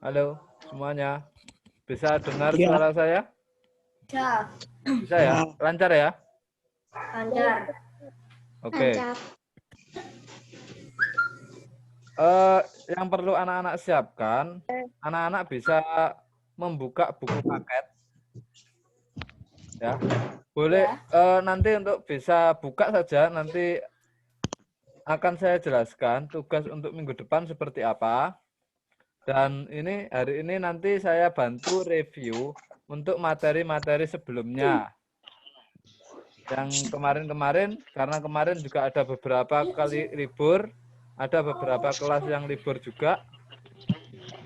Halo semuanya. Bisa dengar Ya. suara saya? Bisa. Bisa ya? Lancar ya? Lancar. Oke. Yang perlu anak-anak siapkan, anak-anak bisa membuka buku paket. Ya. Boleh nanti untuk bisa buka saja, nanti akan saya jelaskan tugas untuk minggu depan seperti apa. Dan ini hari ini nanti saya bantu review untuk materi-materi sebelumnya. Yang kemarin-kemarin, karena kemarin juga ada beberapa kali libur, ada beberapa kelas yang libur juga.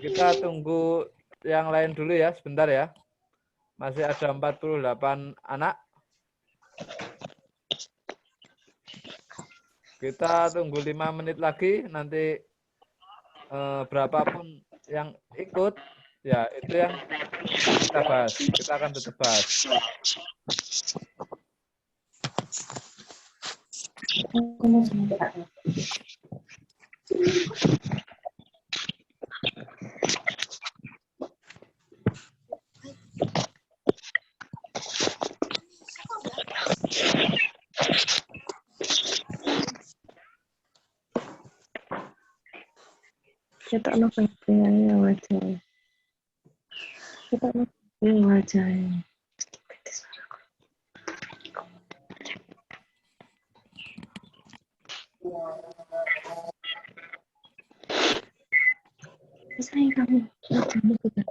Kita tunggu yang lain dulu ya, sebentar ya. Masih ada 48 anak. Kita tunggu 5 menit lagi, nanti berapapun yang ikut, ya itu yang kita bahas. Kita akan tetap bahas. Kita no pentingnya wajah. Kita no penting wajah. Sayang kamu, wajahmu juga.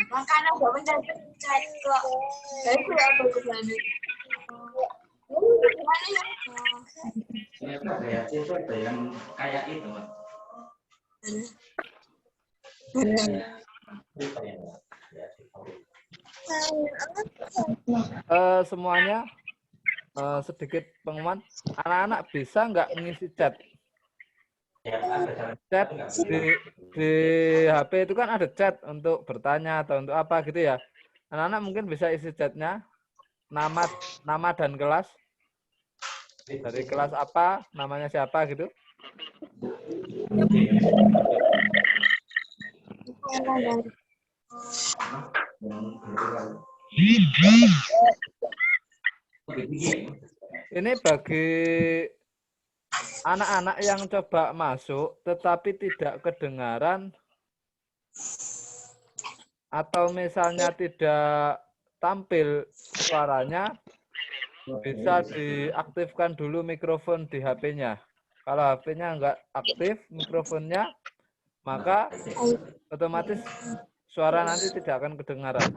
Makanya udah mencari kok. Dari berapa kesana? Ada yang kayak itu. Semuanya sedikit pengumuman, anak-anak bisa nggak ngisi chat? Chat di HP itu kan ada chat untuk bertanya atau untuk apa gitu ya. Anak-anak mungkin bisa isi chatnya, nama dan kelas. Dari kelas apa, namanya siapa gitu. Ini bagi anak-anak yang coba masuk tetapi tidak kedengaran atau misalnya tidak tampil suaranya, bisa diaktifkan dulu mikrofon di HP-nya. Kalau HP-nya nggak aktif mikrofonnya, maka otomatis suara nanti tidak akan kedengaran.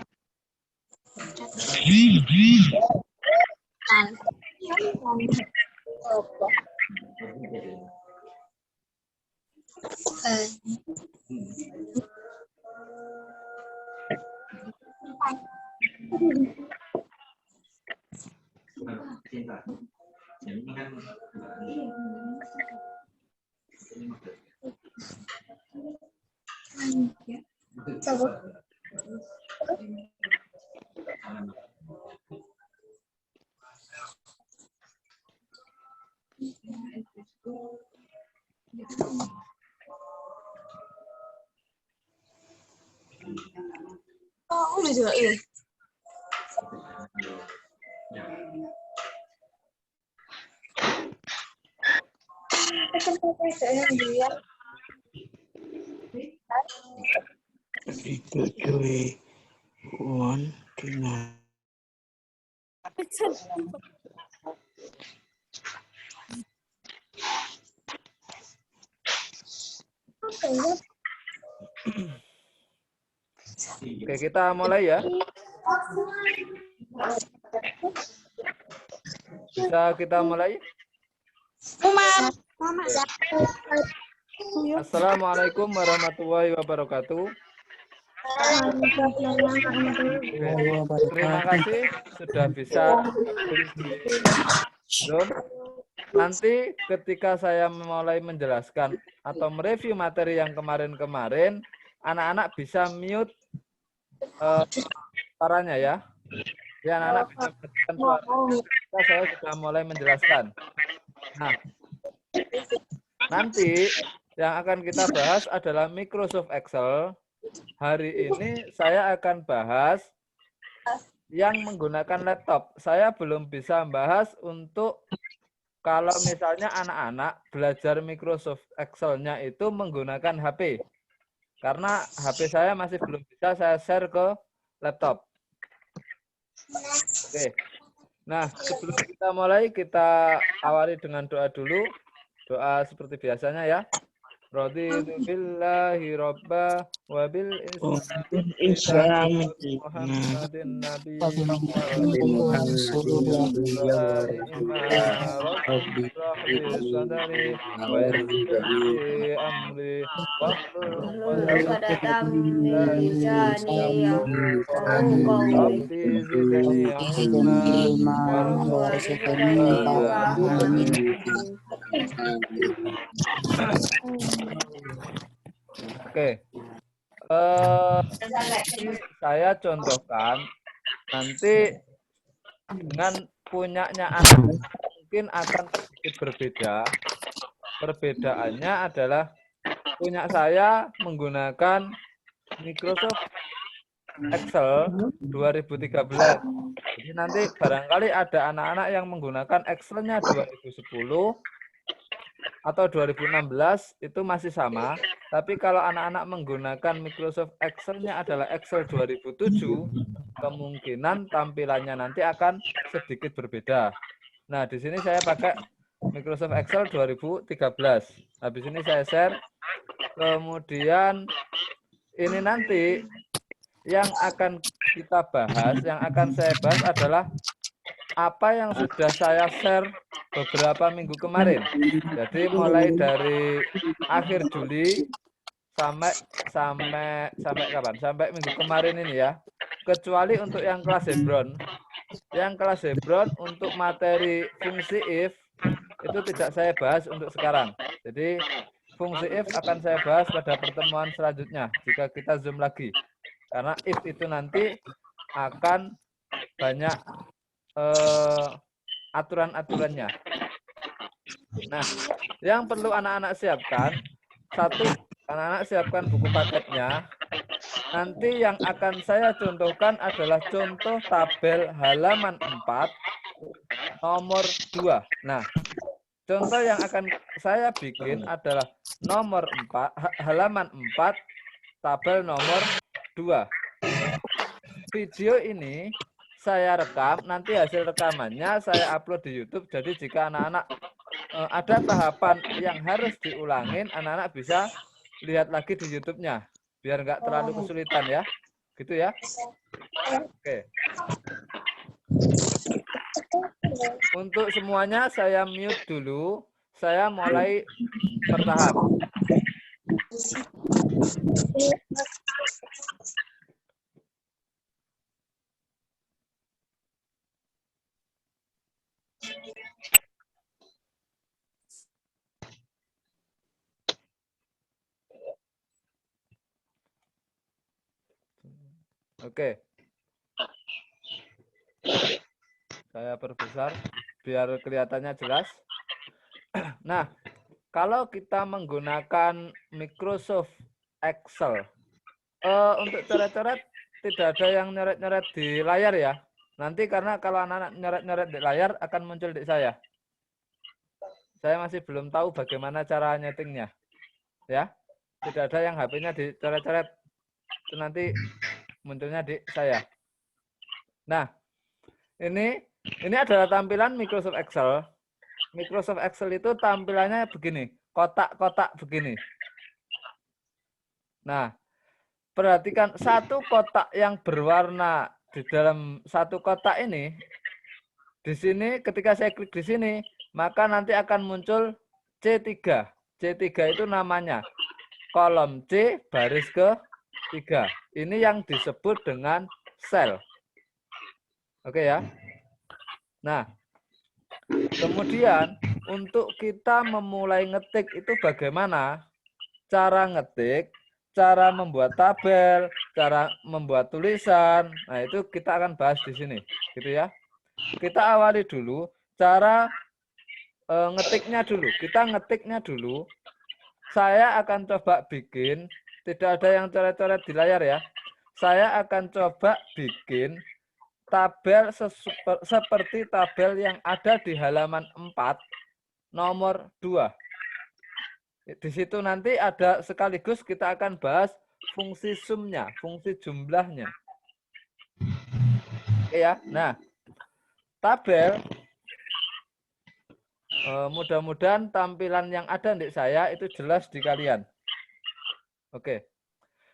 Oh, udah juga ini. Itu cuy. One, two, nine. Oke, kita mulai ya. Bisa kita mulai? Assalamualaikum warahmatullahi wabarakatuh. Terima kasih sudah bisa Zoom. Nanti ketika saya mulai menjelaskan atau mereview materi yang kemarin-kemarin, anak-anak bisa mute suaranya ya. Ya, anak-anak bisa matikan suara. Saya sudah mulai menjelaskan. Nah, Nanti yang akan kita bahas adalah Microsoft Excel. Hari ini saya akan bahas yang menggunakan laptop. Saya belum bisa bahas untuk kalau misalnya anak-anak belajar Microsoft Excel-nya itu menggunakan HP. Karena HP saya masih belum bisa saya share ke laptop. Oke. Nah, sebelum kita mulai, kita awali dengan doa dulu. Doa seperti biasanya ya. Raditu billahi robba wa bil Islam Muhammadin nabiyyan wa rasulan wa alihi ma rabbi rahli sadari wa yassir li amri wa hlul Uqdatam min lisani yafqahu qawli. Rabbi zidni ilma warzuqni fahma. Oke. Saya contohkan nanti dengan punyanya anak mungkin akan sedikit berbeda. Perbedaannya adalah punya saya menggunakan Microsoft Excel 2013. Jadi nanti barangkali ada anak-anak yang menggunakan Excel-nya 2010 atau 2016 itu masih sama. Tapi kalau anak-anak menggunakan Microsoft Excel-nya adalah Excel 2007, kemungkinan tampilannya nanti akan sedikit berbeda. Nah, di sini saya pakai Microsoft Excel 2013. Habis ini saya share. Kemudian ini nanti yang akan kita bahas, yang akan saya bahas adalah apa yang sudah saya share beberapa minggu kemarin. Jadi mulai dari akhir Juli sampai kapan? Sampai minggu kemarin ini ya. Kecuali untuk yang kelas Hebron. Yang kelas Hebron untuk materi fungsi if itu tidak saya bahas untuk sekarang. Jadi fungsi if akan saya bahas pada pertemuan selanjutnya jika kita zoom lagi. Karena if itu nanti akan banyak aturan-aturannya. Nah, yang perlu anak-anak siapkan, satu, anak-anak siapkan buku paketnya. Nanti yang akan saya contohkan adalah contoh tabel halaman 4, nomor 2. Nah, contoh yang akan saya bikin adalah nomor 4, halaman 4, tabel nomor 2. Video ini saya rekam, nanti hasil rekamannya saya upload di YouTube. Jadi jika anak-anak ada tahapan yang harus diulangin, anak-anak bisa lihat lagi di YouTube-nya. Biar nggak terlalu kesulitan ya. Gitu ya. Oke. Untuk semuanya saya mute dulu. Saya mulai bertahap. Oke. Saya perbesar biar kelihatannya jelas. Nah, kalau kita menggunakan Microsoft Excel, untuk coret-coret tidak ada yang nyoret-nyoret di layar ya. Nanti karena kalau anak-anak nyoret-nyoret di layar akan muncul di saya. Saya masih belum tahu bagaimana cara nyetingnya. Ya, tidak ada yang HP-nya dicoret-coret. Itu nanti munculnya di saya. Nah, ini adalah tampilan Microsoft Excel. Microsoft Excel itu tampilannya begini, kotak-kotak begini. Nah, perhatikan satu kotak yang berwarna di dalam satu kotak ini. Di sini ketika saya klik di sini, maka nanti akan muncul C3. C3 itu namanya kolom C baris ke-3. Ini yang disebut dengan sel. Oke ya. Nah, kemudian untuk kita memulai ngetik itu bagaimana? Cara ngetik, cara membuat tabel, cara membuat tulisan. Nah, itu kita akan bahas di sini, gitu ya. Kita awali dulu cara ngetiknya dulu. Kita ngetiknya dulu saya akan coba bikin, tidak ada yang coret-coret di layar ya. Saya akan coba bikin tabel seperti tabel yang ada di halaman 4 nomor 2. Di situ nanti ada sekaligus kita akan bahas fungsi sumnya, fungsi jumlahnya. Oke ya. Nah, tabel mudah-mudahan tampilan yang ada di saya itu jelas di kalian. Oke.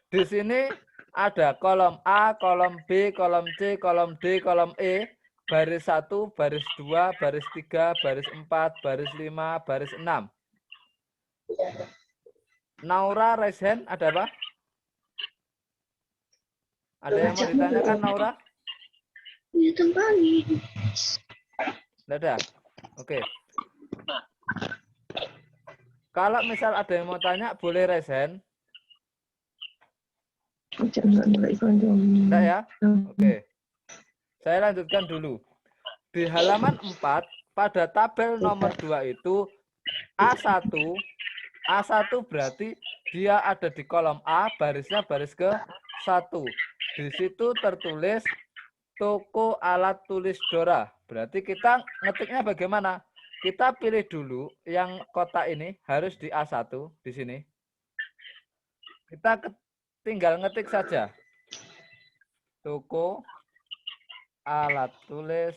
Di sini ada kolom A, kolom B, kolom C, kolom D, kolom E, baris 1, baris 2, baris 3, baris 4, baris 5, baris 6. Naura raise hand, ada apa? Ada yang mau ditanyakan, Naura? Tidak ada? Oke. Kalau misal ada yang mau tanya, boleh raise hand. Tidak ya? Oke. Saya lanjutkan dulu. Di halaman 4, pada tabel nomor 2 itu A1. A1 berarti dia ada di kolom A, barisnya baris ke-1. Di situ tertulis toko alat tulis Dora. Berarti kita ngetiknya bagaimana? Kita pilih dulu yang kotak ini harus di A1 di sini. Kita tinggal ngetik saja. Toko alat tulis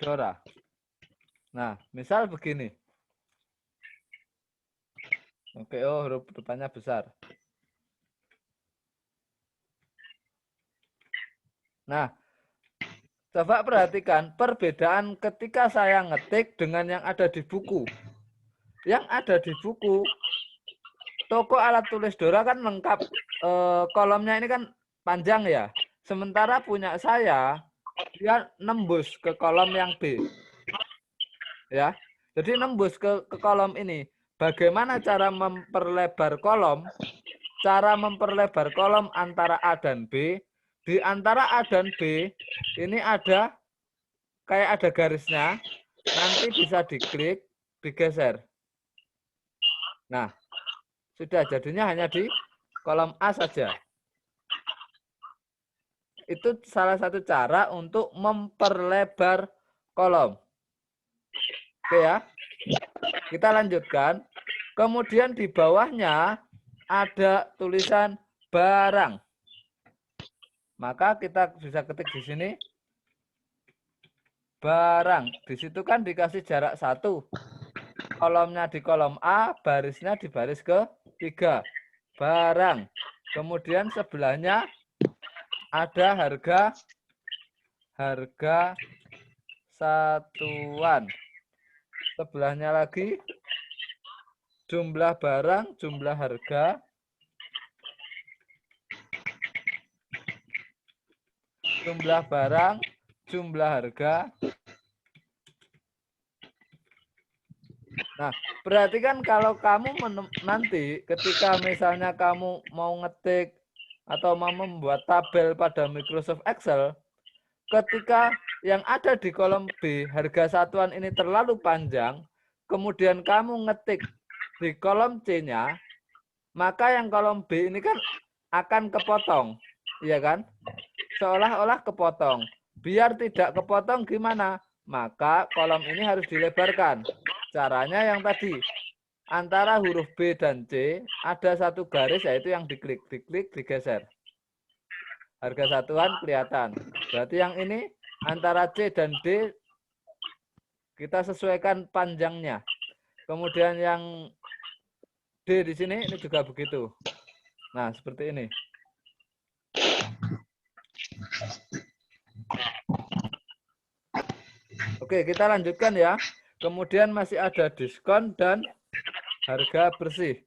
Dora. Nah, misal begini. Oke, oh huruf depannya besar. Nah, coba perhatikan perbedaan ketika saya ngetik dengan yang ada di buku. Yang ada di buku, toko alat tulis Dora kan lengkap, kolomnya ini kan panjang ya. Sementara punya saya, dia nembus ke kolom yang B. Ya, jadi nembus ke kolom ini. Bagaimana cara memperlebar kolom? Cara memperlebar kolom antara A dan B. Di antara A dan B, ini ada kayak ada garisnya. Nanti bisa diklik, digeser. Nah, sudah jadinya hanya di kolom A saja. Itu salah satu cara untuk memperlebar kolom. Oke ya. Kita lanjutkan. Kemudian di bawahnya ada tulisan barang. Maka kita bisa ketik di sini barang. Di situ kan dikasih jarak 1. Kolomnya di kolom A, barisnya di baris ke-3. Barang. Kemudian sebelahnya ada harga satuan. Sebelahnya lagi jumlah barang, jumlah harga. Jumlah barang, jumlah harga. Nah, perhatikan kalau kamu nanti ketika misalnya kamu mau ngetik atau mau membuat tabel pada Microsoft Excel, ketika yang ada di kolom B, harga satuan ini terlalu panjang, kemudian kamu ngetik di kolom C-nya, maka yang kolom B ini kan akan kepotong, iya kan? Seolah-olah kepotong. Biar tidak kepotong gimana? Maka kolom ini harus dilebarkan. Caranya yang tadi, antara huruf B dan C ada satu garis, yaitu yang diklik, digeser. Harga satuan kelihatan. Berarti yang ini antara C dan D kita sesuaikan panjangnya. Kemudian yang D di sini ini juga begitu. Nah, seperti ini. Oke, kita lanjutkan ya. Kemudian masih ada diskon dan harga bersih.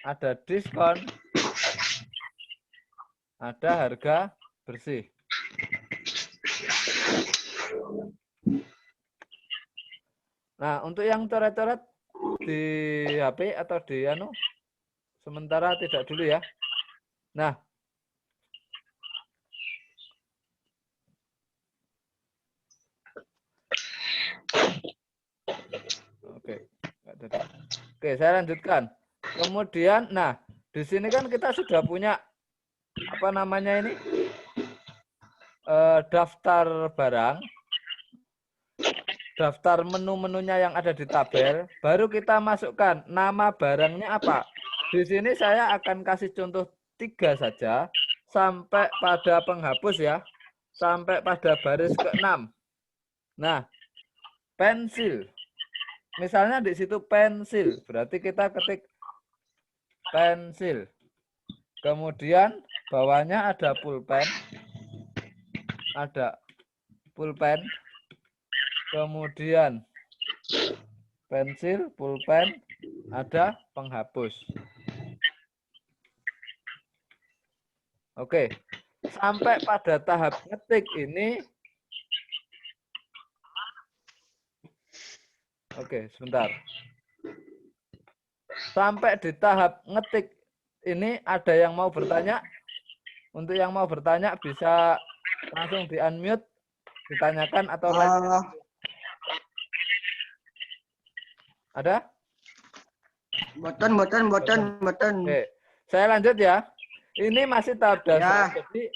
Ada diskon, ada harga bersih. Nah, untuk yang coret-coret di HP atau di sementara tidak dulu ya. Nah, Oke, saya lanjutkan. Kemudian, nah, di sini kan kita sudah punya apa namanya ini? Daftar barang, daftar menu-menunya yang ada di tabel, baru kita masukkan nama barangnya apa. Di sini saya akan kasih contoh 3 saja, sampai pada penghapus ya, sampai pada baris ke-6. Nah, pensil. Misalnya di situ pensil, berarti kita ketik pensil. Kemudian bawahnya ada pulpen. Ada pulpen. Kemudian pensil, pulpen, ada penghapus. Oke. Sampai pada tahap ngetik ini. Oke, sebentar. Sampai di tahap ngetik ini ada yang mau bertanya? Untuk yang mau bertanya bisa langsung di-unmute, ditanyakan atau ada? Boten. Oke, saya lanjut ya. Ini masih tahap dasar. Ya. Jadi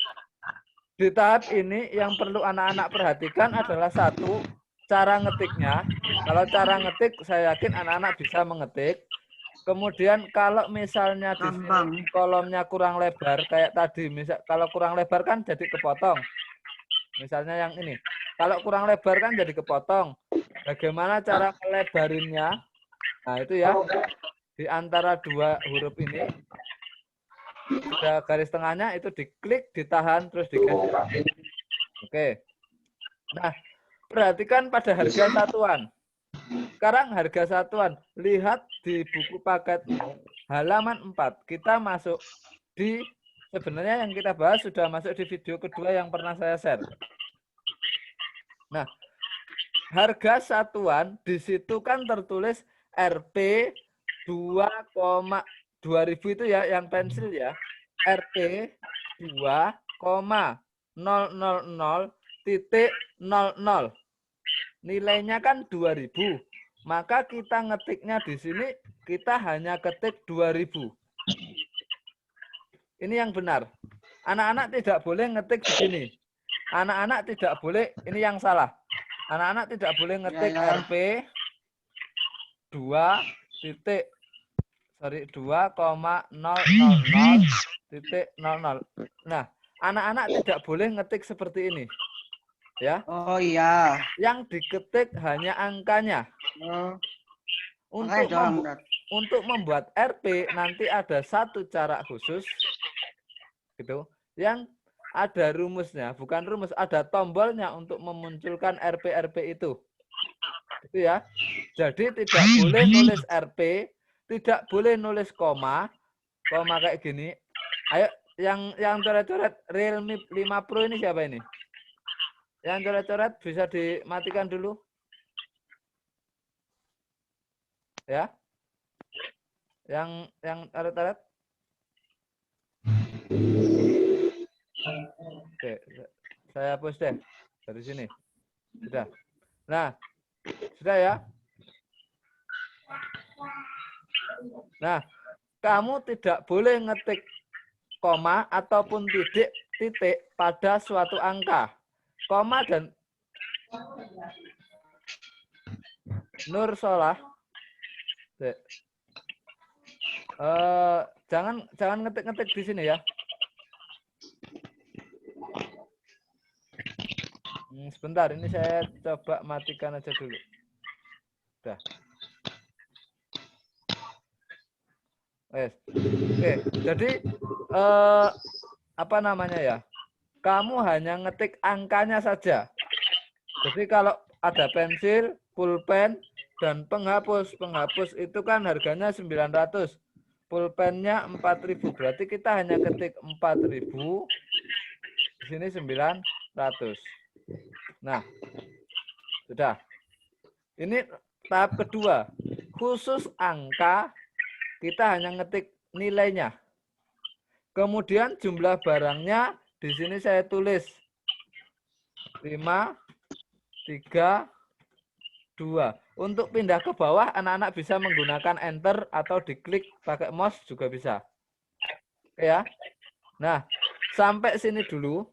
di tahap ini yang perlu anak-anak perhatikan adalah satu, cara ngetiknya. Kalau cara ngetik, saya yakin anak-anak bisa mengetik. Kemudian kalau misalnya di sini kolomnya kurang lebar kayak tadi, misal kalau kurang lebar kan jadi kepotong. Misalnya yang ini. Kalau kurang lebar kan jadi kepotong. Bagaimana cara melebarinnya? Nah, itu ya. Di antara 2 huruf ini ada garis tengahnya, itu diklik, ditahan, terus digeser. Oke. Nah, perhatikan pada harga satuan. Sekarang harga satuan. Lihat di buku paket halaman 4. Kita masuk di, sebenarnya yang kita bahas sudah masuk di video kedua yang pernah saya share. Nah, harga satuan di situ kan tertulis Rp 2,2000 itu ya, yang pensil ya. Rp 2,000.00. Nilainya kan 2000. Maka kita ngetiknya di sini, kita hanya ketik 2000. Ini yang benar. Anak-anak tidak boleh ngetik begini. Anak-anak tidak boleh, ini yang salah. Anak-anak tidak boleh ngetik Rp 2,000.00. Nah, anak-anak tidak boleh ngetik seperti ini. Ya. Oh iya. Yang diketik hanya angkanya. Untuk membuat RP nanti ada satu cara khusus gitu, yang ada rumusnya, bukan rumus, ada tombolnya untuk memunculkan RP itu. Itu ya. Jadi tidak boleh nulis RP, tidak boleh nulis koma kayak gini. Ayo yang coret-coret Realme 5 Pro ini siapa ini? Yang coret-coret bisa dimatikan dulu. Ya. Yang coret-coret. Oke, saya hapus deh dari sini. Sudah. Nah, sudah ya. Nah, kamu tidak boleh ngetik koma ataupun titik pada suatu angka. Koma dan Nur Solah. Jangan ngetik-ngetik di sini ya. Sebentar, ini saya coba matikan aja dulu. Udah. Oke, jadi apa namanya ya? Kamu hanya ngetik angkanya saja. Jadi kalau ada pensil, pulpen, dan penghapus. Penghapus itu kan harganya 900. Pulpennya 4000. Berarti kita hanya ketik 4000. Di sini 900. Nah, sudah. Ini tahap kedua. Khusus angka, kita hanya ngetik nilainya. Kemudian jumlah barangnya, di sini saya tulis 5, 3, 2. Untuk pindah ke bawah, anak-anak bisa menggunakan enter atau diklik pakai mouse juga bisa. Oke ya. Nah, sampai sini dulu.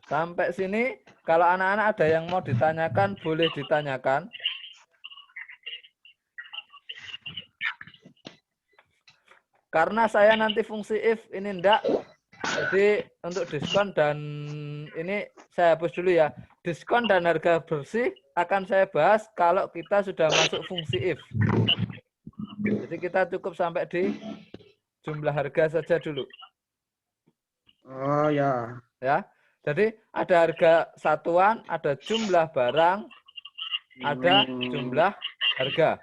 Sampai sini, kalau anak-anak ada yang mau ditanyakan, boleh ditanyakan. Karena saya nanti fungsi if ini enggak, jadi untuk diskon dan ini saya hapus dulu ya. Diskon dan harga bersih akan saya bahas kalau kita sudah masuk fungsi if. Jadi kita cukup sampai di jumlah harga saja dulu. Oh ya. Ya. Jadi ada harga satuan, ada jumlah barang, ada jumlah harga.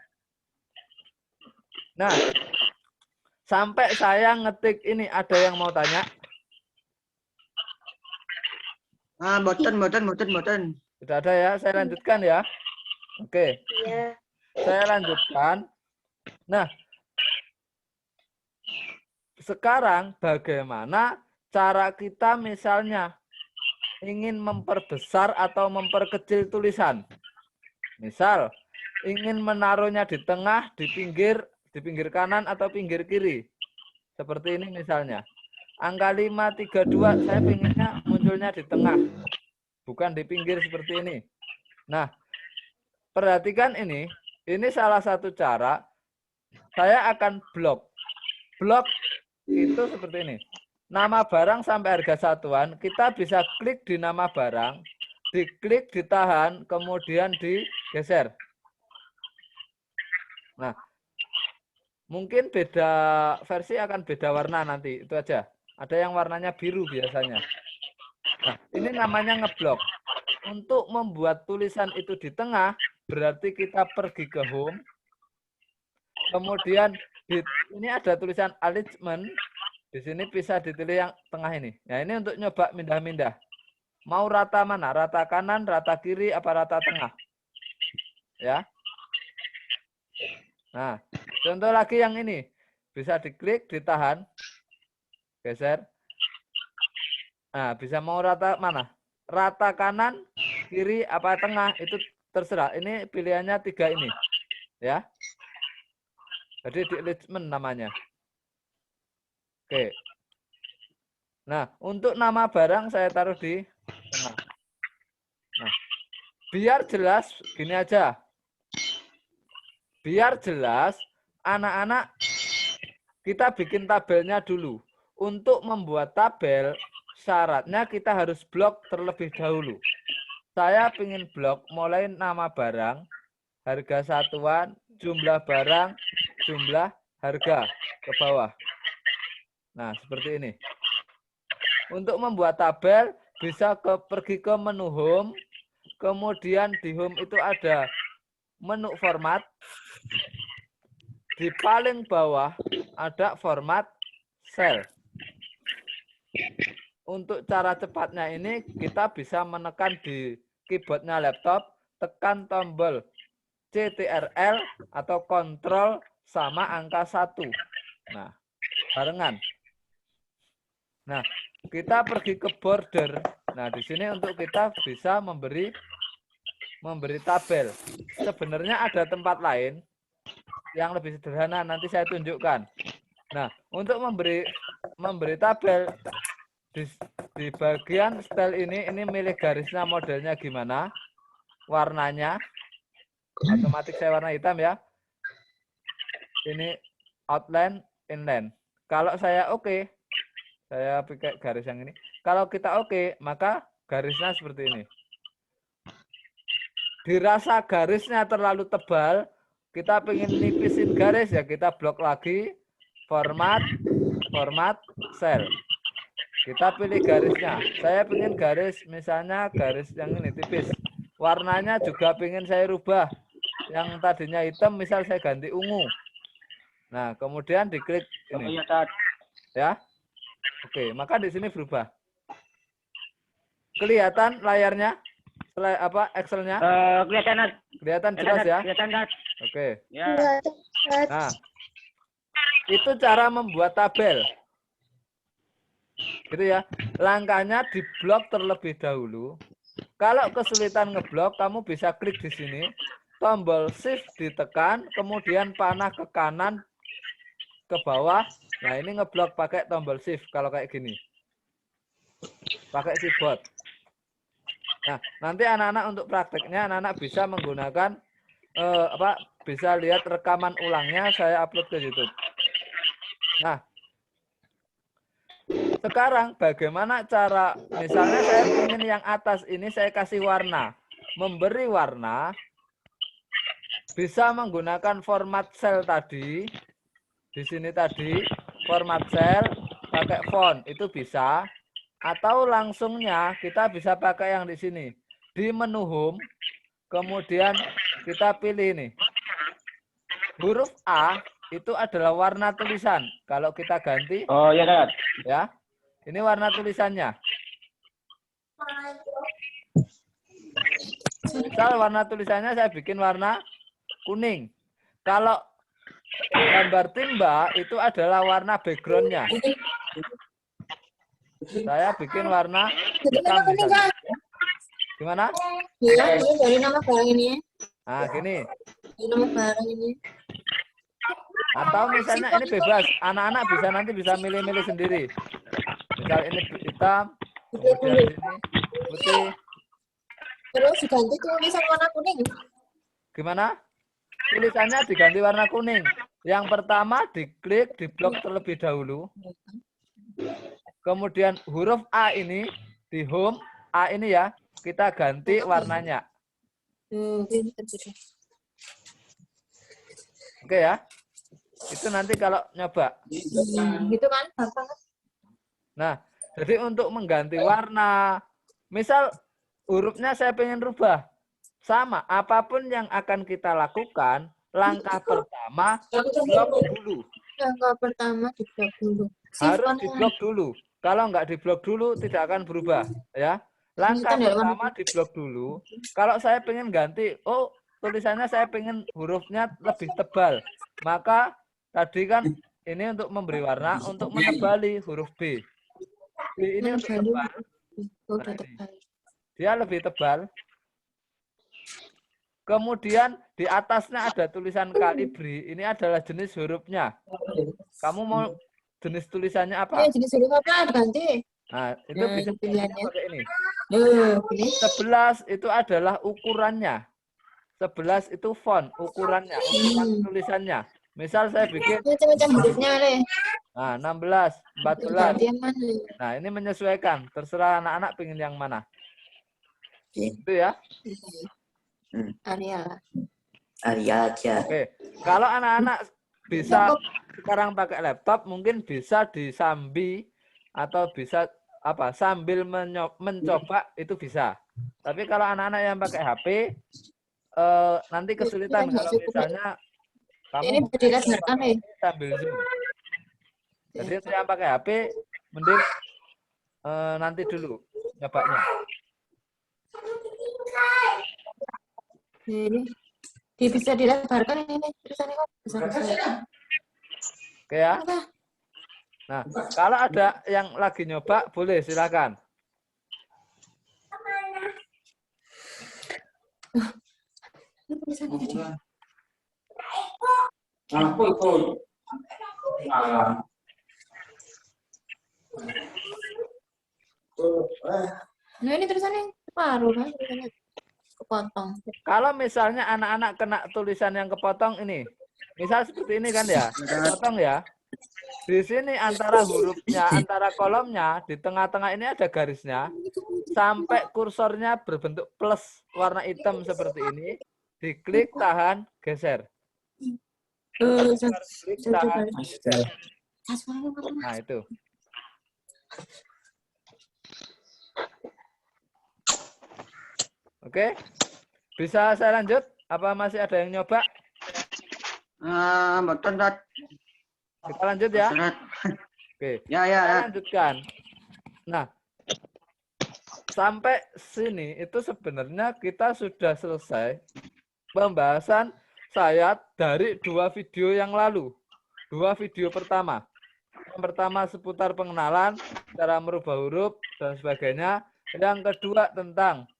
Nah, sampai saya ngetik ini ada yang mau tanya? Boten. Tidak ada ya, saya lanjutkan ya. Oke. Iya. Saya lanjutkan. Nah, sekarang bagaimana cara kita misalnya ingin memperbesar atau memperkecil tulisan? Misal, ingin menaruhnya di tengah, di pinggir kanan atau pinggir kiri. Seperti ini misalnya. Angka 532 saya pinginnya munculnya di tengah. Bukan di pinggir seperti ini. Nah, perhatikan ini. Ini salah satu cara. Saya akan blok. Blok itu seperti ini. Nama barang sampai harga satuan. Kita bisa klik di nama barang. Diklik, ditahan, kemudian digeser. Nah, mungkin beda versi akan beda warna nanti. Itu aja. Ada yang warnanya biru biasanya. Nah, ini namanya ngeblok. Untuk membuat tulisan itu di tengah, berarti kita pergi ke home. Kemudian ini ada tulisan alignment. Di sini bisa dipilih yang tengah ini. Nah, ini untuk nyoba mindah-mindah. Mau rata mana? Rata kanan, rata kiri, apa rata tengah? Ya. Nah, contoh lagi yang ini. Bisa diklik, ditahan. Geser. Nah, bisa mau rata mana? Rata kanan, kiri, apa tengah, itu terserah. Ini pilihannya 3 ini. Ya. Jadi di alignment namanya. Oke. Nah, untuk nama barang saya taruh di tengah. Nah, biar jelas, gini aja. Biar jelas, anak-anak kita bikin tabelnya dulu. Untuk membuat tabel, syaratnya kita harus blok terlebih dahulu. Saya ingin blok mulai nama barang, harga satuan, jumlah barang, jumlah harga ke bawah. Nah, seperti ini. Untuk membuat tabel, bisa pergi ke menu home, kemudian di home itu ada menu format. Di paling bawah ada format cell. Untuk cara cepatnya ini kita bisa menekan di keyboardnya laptop, tekan tombol CTRL atau kontrol sama angka 1. Nah, barengan. Nah, kita pergi ke border. Nah, di sini untuk kita bisa memberi tabel. Sebenarnya ada tempat lain yang lebih sederhana, nanti saya tunjukkan. Nah, untuk memberi tabel di bagian style ini milih garisnya modelnya gimana, warnanya, otomatis saya warna hitam ya. Ini outline, inline. Kalau saya oke, saya pakai garis yang ini. Kalau kita oke, maka garisnya seperti ini. Dirasa garisnya terlalu tebal, kita pengen nipisin garis ya, kita blok lagi, format cell. Kita pilih garisnya. Saya pengen garis, misalnya garis yang ini tipis. Warnanya juga pengen saya rubah. Yang tadinya hitam, misal saya ganti ungu. Nah, kemudian diklik ini. Ya. Oke, maka di sini berubah. Kelihatan layarnya? Excel-nya? Kelihatan jelas ya? Oke. Nah, itu cara membuat tabel. Gitu ya. Langkahnya diblok terlebih dahulu. Kalau kesulitan ngeblok, kamu bisa klik di sini, tombol shift ditekan, kemudian panah ke kanan, ke bawah. Nah, ini ngeblok pakai tombol shift kalau kayak gini. Pakai keyboard. Nah, nanti anak-anak untuk prakteknya, anak-anak bisa menggunakan bisa lihat rekaman ulangnya saya upload ke YouTube. Nah, sekarang bagaimana cara, misalnya saya ingin yang atas ini saya kasih warna. Memberi warna, bisa menggunakan format cell tadi. Di sini tadi, format cell, pakai font, itu bisa. Atau langsungnya kita bisa pakai yang di sini. Di menu home, kemudian kita pilih nih. Huruf A itu adalah warna tulisan. Kalau kita ganti, Oh iya kan? ya, ini warna tulisannya. Misal warna tulisannya saya bikin warna kuning. Kalau gambar timba itu adalah warna backgroundnya. Saya bikin warna hitam misalnya. Gimana? Iya, ini dari nama barang ini. Nah, gini. Dari nama barang ini. Atau misalnya ini bebas. Anak-anak bisa nanti bisa milih-milih sendiri. Misal ini hitam, kemudian ini putih. Terus diganti tulisan warna kuning. Gimana? Tulisannya diganti warna kuning. Yang pertama diklik, diblok terlebih dahulu. Kemudian huruf A ini di home, A ini ya, kita ganti warnanya. Oke ya. Itu nanti kalau nyoba. Gitu kan, gampang. Nah, jadi untuk mengganti warna, misal hurufnya saya pengen rubah. Sama, apapun yang akan kita lakukan, langkah pertama, blok dulu. Langkah pertama diblok dulu. Harus diblok dulu. Kalau nggak diblok dulu, tidak akan berubah. Ya. Langkah pertama diblok dulu. Kalau saya pengen ganti, oh tulisannya saya pengen hurufnya lebih tebal. Maka tadi kan ini untuk memberi warna, untuk menebali huruf B. B ini untuk tebal. Nah, dia lebih tebal. Kemudian di atasnya ada tulisan kalibri. Ini adalah jenis hurufnya. Kamu mau jenis tulisannya apa? Ya, jenis huruf apa ganti? Nah, itu bisa pilihannya pakai ini. 11 11 itu adalah ukurannya. 11 itu font, ukurannya, ukuran tulisannya. Misal saya bikin macam-macam hurufnya nih. nah, 16, 14. Ganti yang mana? Nah, ini menyesuaikan. Terserah anak-anak pengen yang mana. Itu ya. Area. Arya aja. Oke. Kalau anak-anak bisa sekarang pakai laptop, mungkin bisa disambi atau bisa apa sambil mencoba itu bisa. Tapi kalau anak-anak yang pakai HP nanti kesulitan kalau misalnya kamu ini berdasarkan nih sambil zoom. Jadi yang pakai HP mending nanti dulu nyobanya. ini bisa dilebarkan ini tulisannya kok besar-besar. Oke ya. Nah, kalau ada yang lagi nyoba boleh silakan. Ini tulisannya gede. Nah ini tulisannya separuh kan tulisannya kepotong. Kalau misalnya anak-anak kena tulisan yang kepotong ini, misal seperti ini kan ya, kepotong ya. Di sini antara hurufnya, antara kolomnya, di tengah-tengah ini ada garisnya, sampai kursornya berbentuk plus warna hitam seperti ini, diklik, tahan, geser. Klik, tahan, geser. Nah itu. Oke, bisa saya lanjut? Apa masih ada yang nyoba? Betul, Tat. Kita lanjut ya. Oke, Ya. saya lanjutkan. Nah, sampai sini itu sebenarnya kita sudah selesai pembahasan saya dari 2 video yang lalu. 2 video pertama. Yang pertama seputar pengenalan, cara merubah huruf dan sebagainya. Yang kedua tentang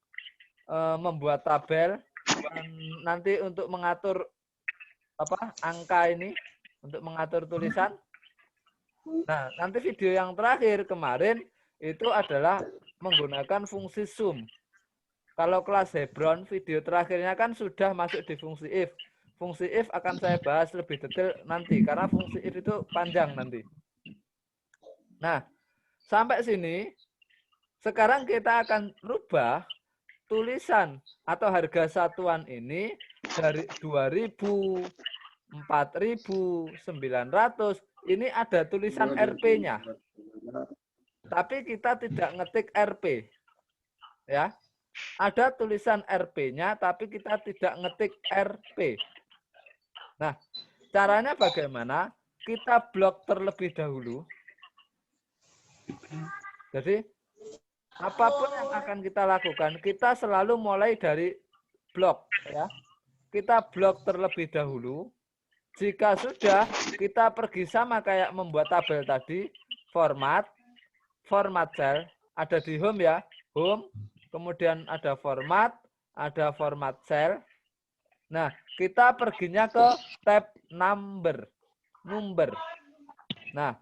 membuat tabel dan nanti untuk mengatur angka ini, untuk mengatur tulisan. Nah, nanti video yang terakhir kemarin itu adalah menggunakan fungsi sum. Kalau kelas Hebron, video terakhirnya kan sudah masuk di fungsi if. Fungsi if akan saya bahas lebih detail nanti, karena fungsi if itu panjang nanti. Nah, sampai sini, sekarang kita akan rubah tulisan atau harga satuan ini dari 2.000, 4.900, ini ada tulisan RP-nya. Tapi kita tidak ngetik RP. Ya. Ada tulisan RP-nya, tapi kita tidak ngetik RP. Nah, caranya bagaimana? Kita blok terlebih dahulu. Jadi, apapun yang akan kita lakukan, kita selalu mulai dari blok. Ya. Kita blok terlebih dahulu. Jika sudah, kita pergi sama kayak membuat tabel tadi, format cell, ada di home ya, home, kemudian ada format cell. Nah, kita perginya ke tab number. Nah,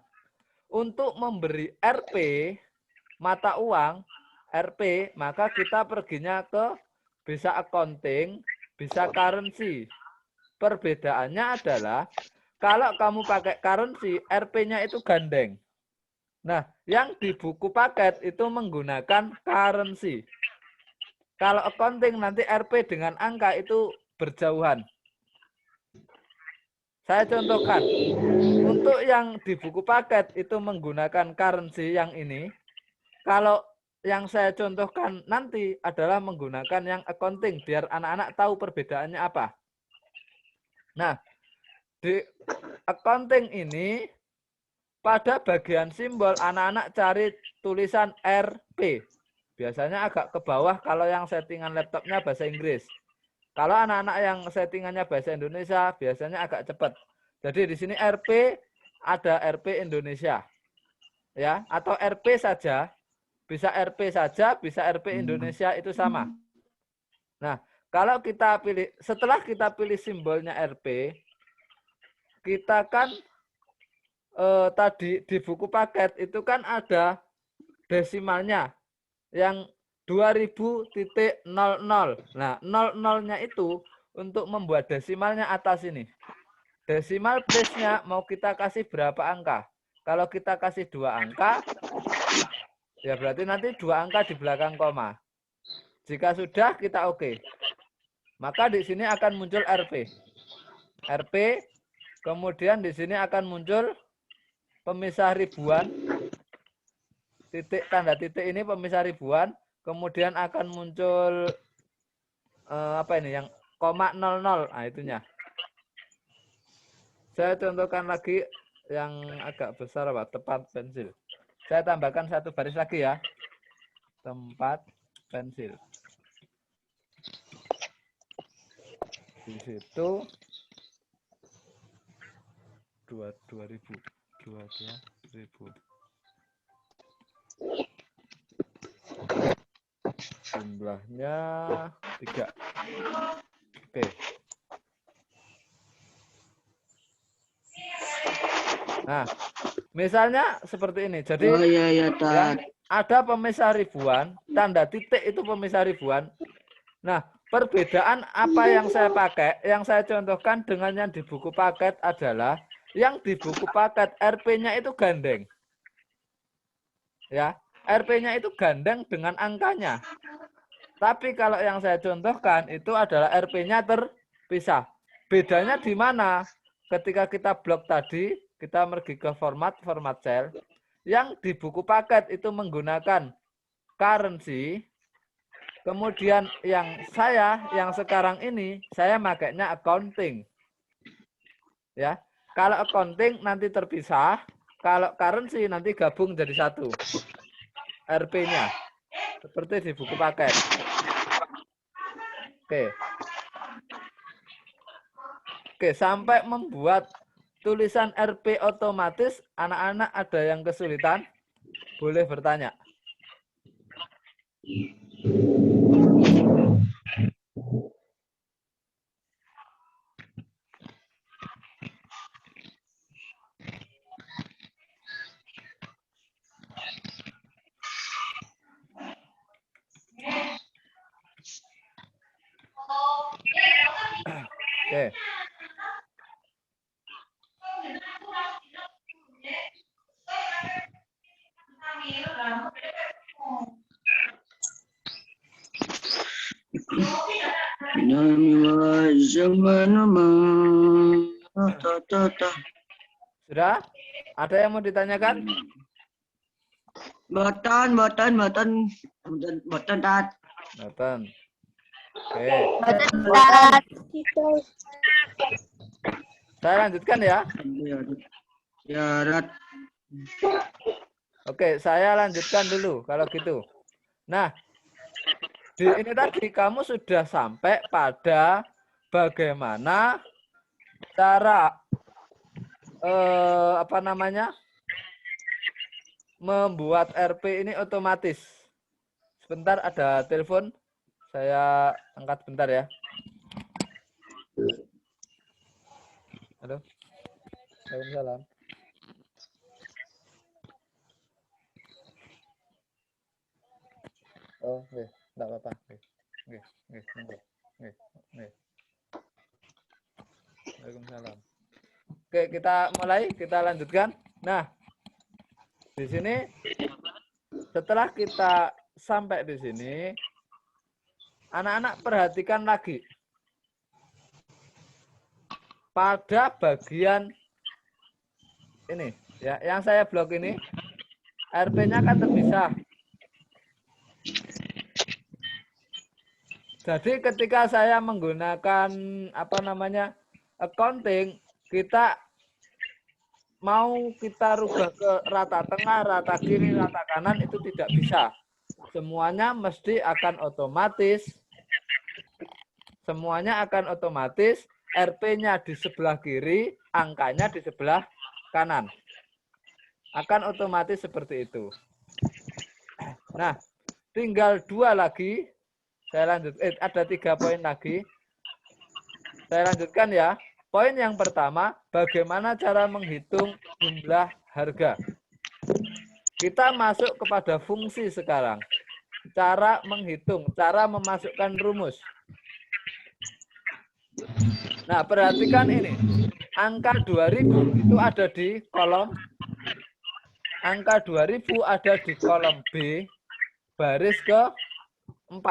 untuk memberi RP, mata uang, RP, maka kita perginya ke bisa accounting, bisa currency. Perbedaannya adalah kalau kamu pakai currency, RP-nya itu gandeng. Nah, yang di buku paket itu menggunakan currency. Kalau accounting nanti RP dengan angka itu berjauhan. Saya contohkan. Untuk yang di buku paket itu menggunakan currency yang ini. Kalau yang saya contohkan nanti adalah menggunakan yang accounting. Biar anak-anak tahu perbedaannya apa. Nah, di accounting ini pada bagian simbol anak-anak cari tulisan RP. Biasanya agak ke bawah kalau yang settingan laptopnya bahasa Inggris. Kalau anak-anak yang settingannya bahasa Indonesia biasanya agak cepat. Jadi di sini RP ada RP Indonesia. Ya, atau RP saja. Bisa RP saja, bisa RP Indonesia itu sama. Nah, kalau kita pilih setelah kita pilih simbolnya RP, kita kan tadi di buku paket itu kan ada desimalnya yang 2000.00. Nah, 00-nya itu untuk membuat desimalnya atas ini. Desimal place-nya mau kita kasih berapa angka? Kalau kita kasih 2 angka, ya berarti nanti 2 angka di belakang koma. Jika sudah, kita oke. Maka di sini akan muncul RP. RP, kemudian di sini akan muncul pemisah ribuan, titik tanda titik ini pemisah ribuan, kemudian akan muncul apa ini yang koma 00, nah itunya. Saya contohkan lagi yang agak besar tempat pensil. Saya tambahkan 1 baris lagi ya, tempat pensil. Di situ 22.000. Jumlahnya 3. Oke. Nah, misalnya seperti ini. Jadi ya, ada pemisah ribuan, tanda titik itu pemisah ribuan. Nah, perbedaan apa yang saya pakai, yang saya contohkan dengan yang di buku paket adalah yang di buku paket RP-nya itu gandeng. Ya, RP-nya itu gandeng dengan angkanya. Tapi kalau yang saya contohkan itu adalah RP-nya terpisah. Bedanya di mana? Ketika kita blok tadi, kita pergi ke format cell. Yang di buku paket itu menggunakan currency. Kemudian yang sekarang ini, saya makainya accounting. Ya, kalau accounting nanti terpisah, kalau currency nanti gabung jadi 1. RP-nya. Seperti di buku paket. Oke. Oke, sampai membuat tulisan RP otomatis, anak-anak ada yang kesulitan? Boleh bertanya. Oke. Sudah? Ada yang mau ditanyakan? Boten, Tat. Noten. Oke. Saya lanjutkan ya. Ya, Tat. Oke, saya lanjutkan dulu kalau gitu. Nah, ini tadi kamu sudah sampai pada bagaimana cara membuat RP ini otomatis. Sebentar ada telepon, saya angkat bentar ya. Halo. Waalaikumsalam. Oh, nggih, enggak apa-apa. Nggih. Waalaikumsalam. Oke, kita mulai, kita lanjutkan. Nah, di sini setelah kita sampai di sini, anak-anak perhatikan lagi. Pada bagian ini, ya, yang saya blok ini, RP-nya kan terpisah. Jadi ketika saya menggunakan accounting, kita rubah ke rata tengah, rata kiri, rata kanan itu tidak bisa. Semuanya mesti akan otomatis. Semuanya akan otomatis. RP-nya di sebelah kiri, angkanya di sebelah kanan. Akan otomatis seperti itu. Nah, tinggal 2 lagi. Saya lanjut. Ada 3 poin lagi. Saya lanjutkan ya. Poin yang pertama, bagaimana cara menghitung jumlah harga. Kita masuk kepada fungsi sekarang. Cara menghitung, cara memasukkan rumus. Nah, perhatikan ini. Angka 2000 itu ada di kolom. Angka 2000 ada di kolom B, baris ke-4.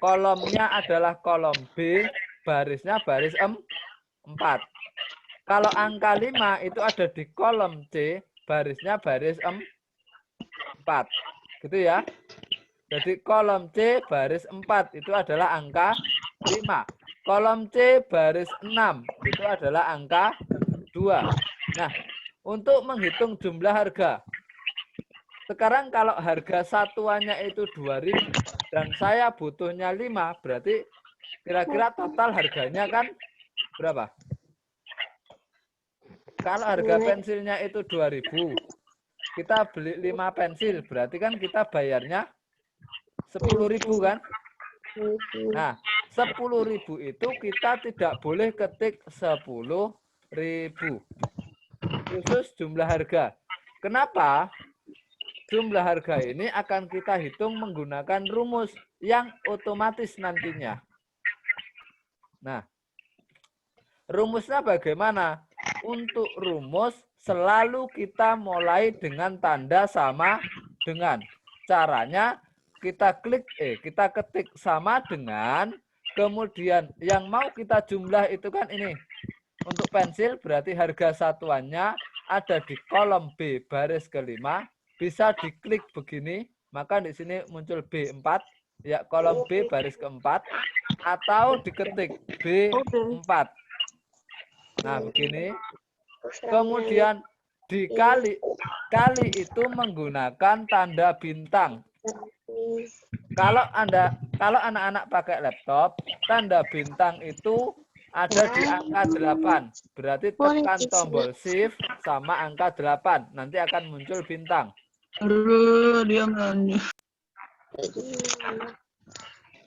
Kolomnya adalah kolom B, barisnya baris 4. Kalau angka 5 itu ada di kolom C, barisnya baris 4. Gitu ya. Jadi kolom C baris 4 itu adalah angka 5. Kolom C baris 6 itu adalah angka 2. Nah, untuk menghitung jumlah harga. Sekarang kalau harga satuannya itu 2000 dan saya butuhnya 5, berarti kira-kira total harganya kan berapa? Kalau harga pensilnya itu 2000, kita beli 5 pensil, berarti kan kita bayarnya 10.000 kan? Nah, 10.000 itu kita tidak boleh ketik 10.000. Khusus jumlah harga. Kenapa? Jumlah harga ini akan kita hitung menggunakan rumus yang otomatis nantinya. Nah, rumusnya bagaimana? Untuk rumus selalu kita mulai dengan tanda sama dengan. Caranya kita ketik sama dengan, kemudian yang mau kita jumlah itu kan ini. Untuk pensil berarti harga satuannya ada di kolom B baris ke-5, bisa diklik begini, maka di sini muncul B4, ya kolom B baris ke-4, atau diketik B4. Nah, begini. Kemudian dikali itu menggunakan tanda bintang. Kalau anak-anak pakai laptop, tanda bintang itu ada di angka 8. Berarti tekan tombol shift sama angka 8. Nanti akan muncul bintang. Aduh, dia nanya.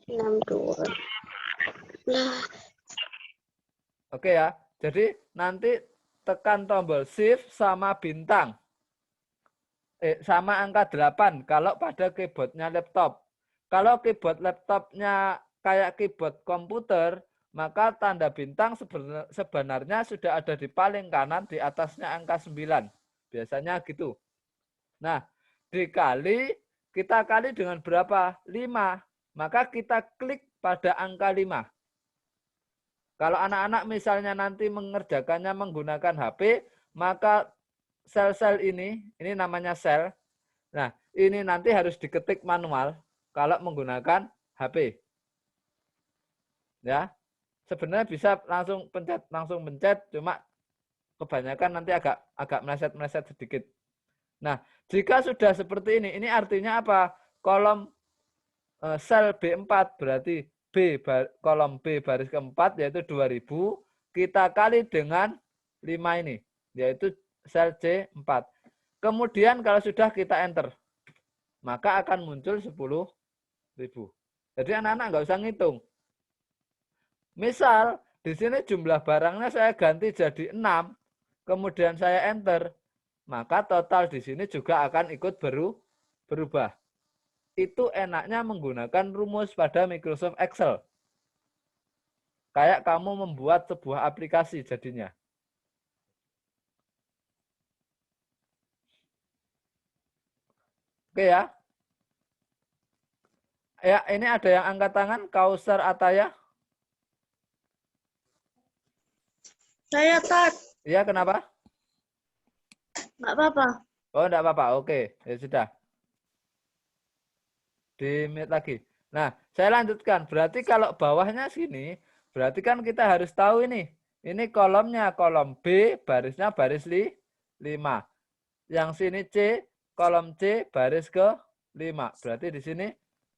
62. Nah, Oke ya. Jadi nanti tekan tombol shift sama bintang. Sama angka 8 kalau pada keyboardnya laptop. Kalau keyboard laptopnya kayak keyboard komputer, maka tanda bintang sebenarnya sudah ada di paling kanan di atasnya angka 9. Biasanya gitu. Nah, kita kali dengan berapa? 5. Maka kita klik pada angka 5. Kalau anak-anak misalnya nanti mengerjakannya menggunakan HP, maka sel-sel ini namanya sel. Nah, ini nanti harus diketik manual kalau menggunakan HP. Ya. Sebenarnya bisa langsung pencet, cuma kebanyakan nanti agak meleset-meleset sedikit. Nah, jika sudah seperti ini artinya apa? Kolom sel B4 berarti kolom B baris keempat yaitu 2000 kita kali dengan 5 ini yaitu sel C4. Kemudian kalau sudah kita enter maka akan muncul 10.000. Jadi anak-anak nggak usah ngitung. Misal di sini jumlah barangnya saya ganti jadi 6, kemudian saya enter, maka total di sini juga akan ikut berubah. Itu enaknya menggunakan rumus pada Microsoft Excel. Kayak kamu membuat sebuah aplikasi jadinya. Oke ya. Ya, ini ada yang angkat tangan, Kausar Ataya. saya Tat. Iya, kenapa? Nggak apa-apa. Oh, enggak apa-apa. Oke, ya sudah. Di-mute lagi. Nah, saya lanjutkan. Berarti kalau bawahnya sini, berarti kan kita harus tahu ini. Ini kolomnya, kolom B, barisnya baris 5. Yang sini C, kolom C, baris ke 5. Berarti di sini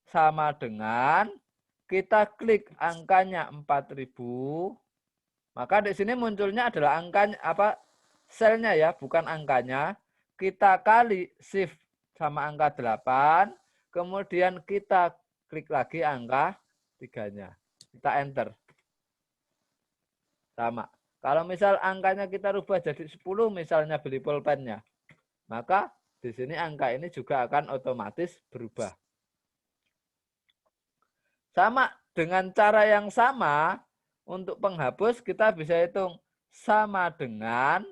sama dengan kita klik angkanya 4000. Maka di sini munculnya adalah angkanya selnya ya, bukan angkanya. Kita kali shift sama angka 8. Kemudian kita klik lagi angka 3-nya. Kita enter. Sama. Kalau misal angkanya kita rubah jadi 10 misalnya beli pulpennya. Maka di sini angka ini juga akan otomatis berubah. Sama dengan cara yang sama, untuk penghapus kita bisa hitung sama dengan,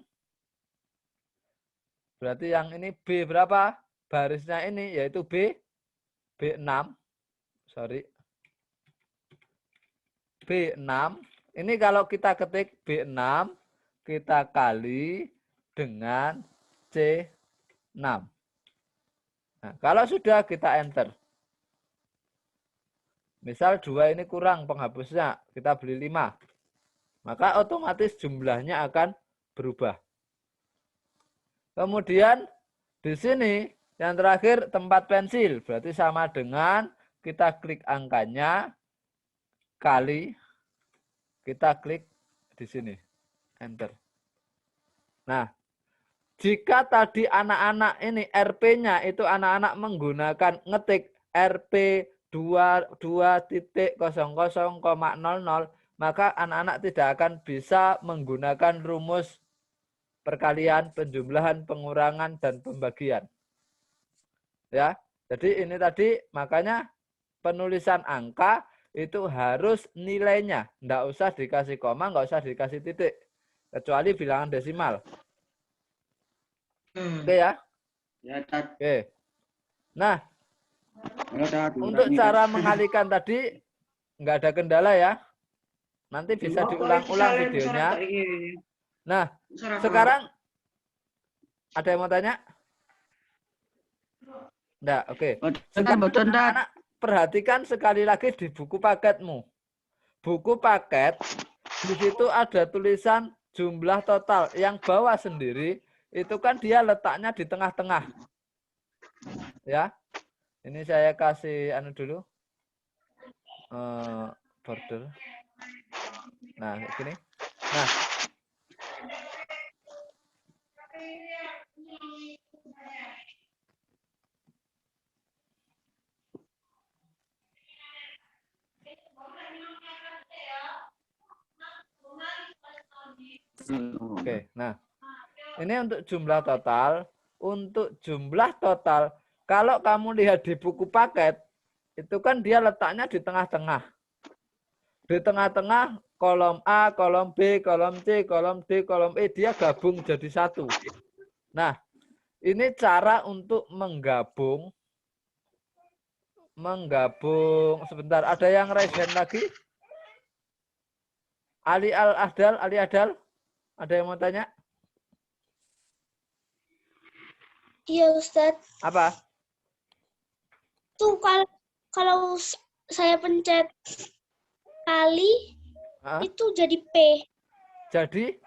berarti yang ini B berapa? Barisnya ini yaitu B6. Sorry. B6. Ini kalau kita ketik B6, kita kali dengan C6. Nah, kalau sudah kita enter. Misal 2 ini kurang penghapusnya, kita beli 5. Maka otomatis jumlahnya akan berubah. Kemudian di sini yang terakhir tempat pensil, berarti sama dengan kita klik angkanya kali kita klik di sini, enter. Nah, jika tadi anak-anak ini RP-nya itu anak-anak menggunakan ngetik RP 22.00,00, maka anak-anak tidak akan bisa menggunakan rumus perkalian, penjumlahan, pengurangan, dan pembagian. Ya, jadi ini tadi makanya penulisan angka itu harus nilainya, nggak usah dikasih koma, nggak usah dikasih titik, kecuali bilangan desimal. Oke ya? Ya, Tat. Oke. Nah, Ya, Tat. untuk cara mengalihkan tadi nggak ada kendala ya. Nanti bisa diulang-ulang videonya. Nah, sekarang ada yang mau tanya? Enggak, oke. Sekarang anak perhatikan sekali lagi di buku paketmu. Buku paket, di situ ada tulisan jumlah total. Yang bawah sendiri, itu kan dia letaknya di tengah-tengah. Ya, ini saya kasih dulu. Border. Nah, kayak gini. Nah, oke. Nah, ini untuk jumlah total. Untuk jumlah total, kalau kamu lihat di buku paket, itu kan dia letaknya di tengah-tengah. Di tengah-tengah kolom A, kolom B, kolom C, kolom D, kolom E, dia gabung jadi satu. Nah, ini cara untuk menggabung. Sebentar, ada yang raise hand lagi? Ali Adal, ada yang mau tanya? Iya Ustadz. Apa? Tuh kalau saya pencet kali Hah? itu jadi P. Jadi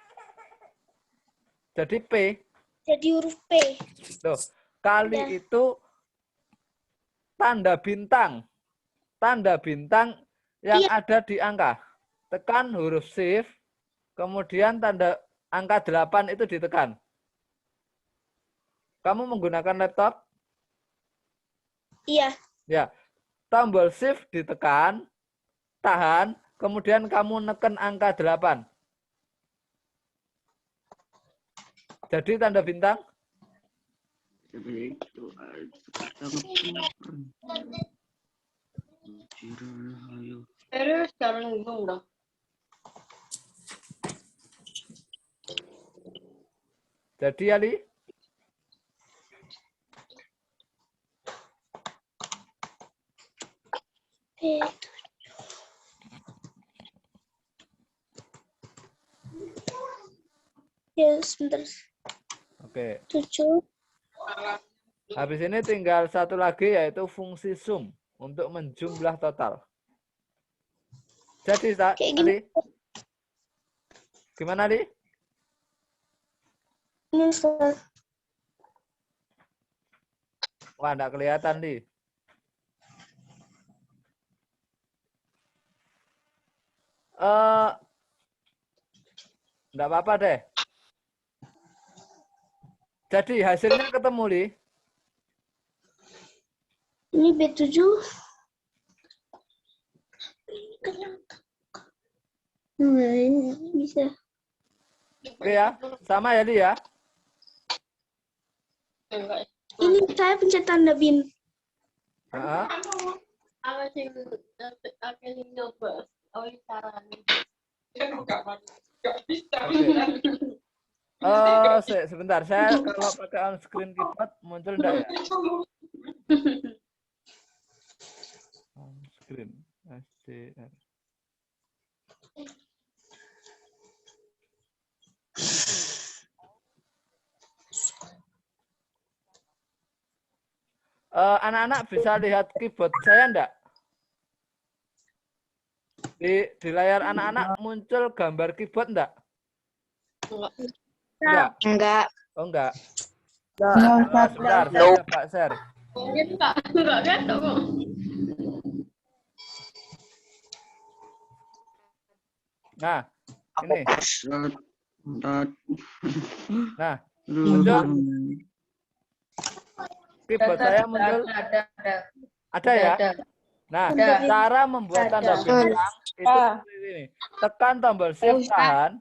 P. Jadi huruf P. Loh, kali Ya. itu tanda bintang. Tanda bintang yang Iya. ada di angka. Tekan huruf shift, kemudian tanda angka 8 itu ditekan. Kamu menggunakan laptop? Iya. Ya. Tombol shift ditekan, tahan, kemudian kamu neken angka 8. Jadi tanda bintang? Terus sekarang bingung dong. Jadi Ali? P. Ya sebentar. Oke. 7. Habis ini tinggal satu lagi yaitu fungsi sum untuk menjumlah total. Jadi, Kayak gini. Ali? Gimana, Ali? Ini Ustadz. Wah, enggak kelihatan, Li. Enggak apa-apa deh. Jadi hasilnya ketemu, Li. Ini B7. Nah, ini bisa. Oke ya, sama ya, Li ya. Enggak. Ini saya pencet tanda bin. Heeh. Apa sih akan nyoba? Oh, caranya. Oke. Sebentar, saya kalau pakai on screen keyboard muncul enggak ya? On screen. SDR. Anak-anak bisa lihat keyboard saya enggak? Di layar anak-anak muncul gambar keyboard enggak? Enggak. Enggak. Oh, enggak. Enggak, Sebentar, saya coba share. Enggak gitu. Nah, ini. Nah, muncul. Keyboard saya muncul. Ada ya? Nah, cara membuat tanda bintang itu seperti ini. Tekan tombol shift, tahan.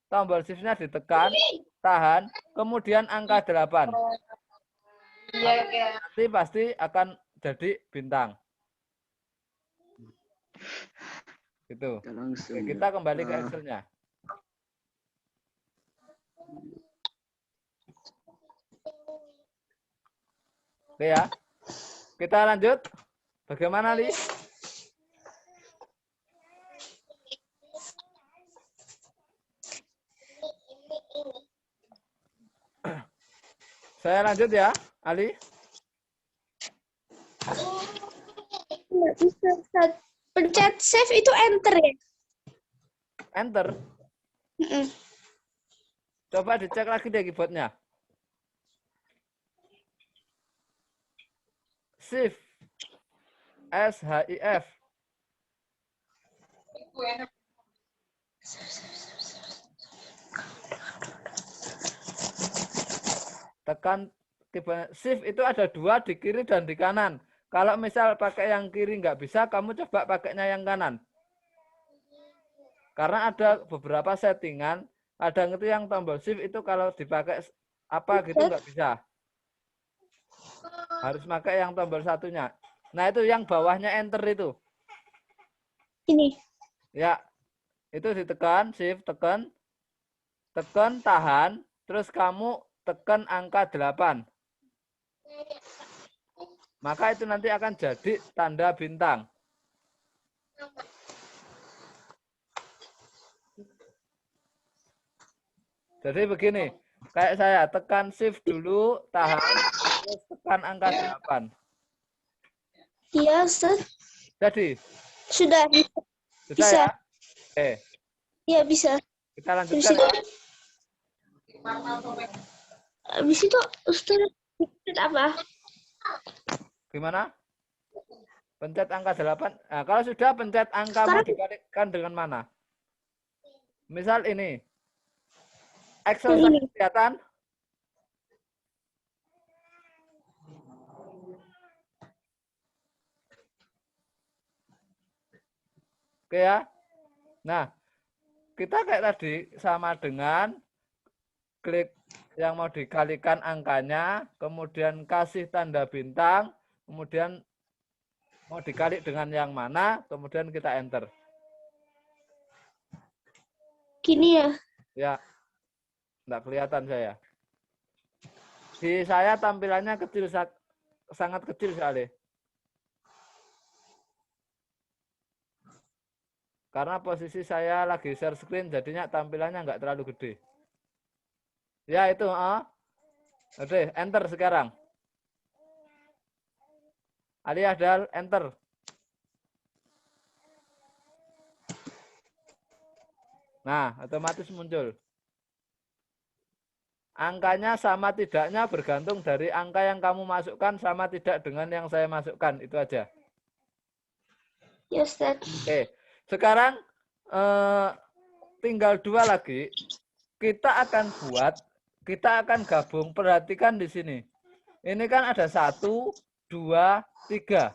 Tombol shift-nya ditekan, tahan, kemudian angka 8. Nanti pasti akan jadi bintang. Gitu. Oke, kita kembali ke Excel-nya. Oke ya. Kita lanjut. Bagaimana, Li? Saya lanjut ya, Ali. Nggak bisa, Ustadz. Pencet save itu enter ya? Enter. Coba dicek lagi deh keyboardnya. Shift. SHIF. Tekan shift itu ada 2 di kiri dan di kanan. Kalau misal pakai yang kiri nggak bisa, kamu coba pakainya yang kanan. Karena ada beberapa settingan, ada itu yang tombol shift itu kalau dipakai apa gitu nggak bisa. Harus pakai yang tombol satunya. Nah itu yang bawahnya enter itu. Ini. Ya, itu ditekan, shift, tekan, tahan, terus kamu tekan angka 8. Maka itu nanti akan jadi tanda bintang. Jadi begini, kayak saya tekan shift dulu, tahan, terus tekan angka 8. Iya, Ustaz. Jadi, Sudah. sudah Bisa. ya? Oke, Iya, bisa. kita lanjutkan ya. Habis itu Ustaz pencet apa? Gimana? Pencet angka 8. Nah, kalau sudah pencet angka mau dikalikan dengan mana? Misal ini. Excel Ini. kelihatan? Oke ya. Nah, kita kayak tadi sama dengan klik yang mau dikalikan angkanya, kemudian kasih tanda bintang, kemudian mau dikali dengan yang mana, kemudian kita enter. Gini ya. Ya, enggak kelihatan saya. Di saya tampilannya kecil, sangat kecil sekali. Karena posisi saya lagi share screen, jadinya tampilannya enggak terlalu gede. Ya itu, Oke, enter sekarang. Ali Ahdal, enter. Nah, otomatis muncul. Angkanya sama tidaknya bergantung dari angka yang kamu masukkan sama tidak dengan yang saya masukkan. Itu aja. Ya, Ustaz. Oke, sekarang tinggal 2 lagi. Kita akan gabung. Perhatikan di sini. Ini kan ada 1, 2, 3.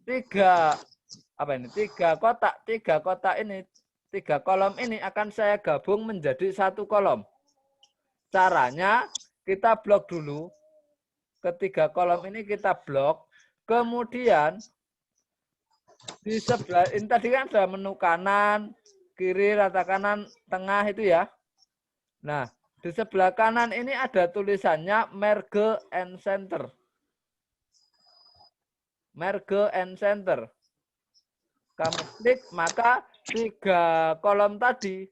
3 kotak. 3 kotak ini, 3 kolom ini akan saya gabung menjadi 1 kolom. Caranya kita blok dulu. Ketiga kolom ini kita blok. Kemudian di sebelah ini tadi kan ada menu kanan, kiri, rata kanan, tengah itu ya. Nah, di sebelah kanan ini ada tulisannya merge and center. Merge and center. Kamu klik, maka 3 kolom tadi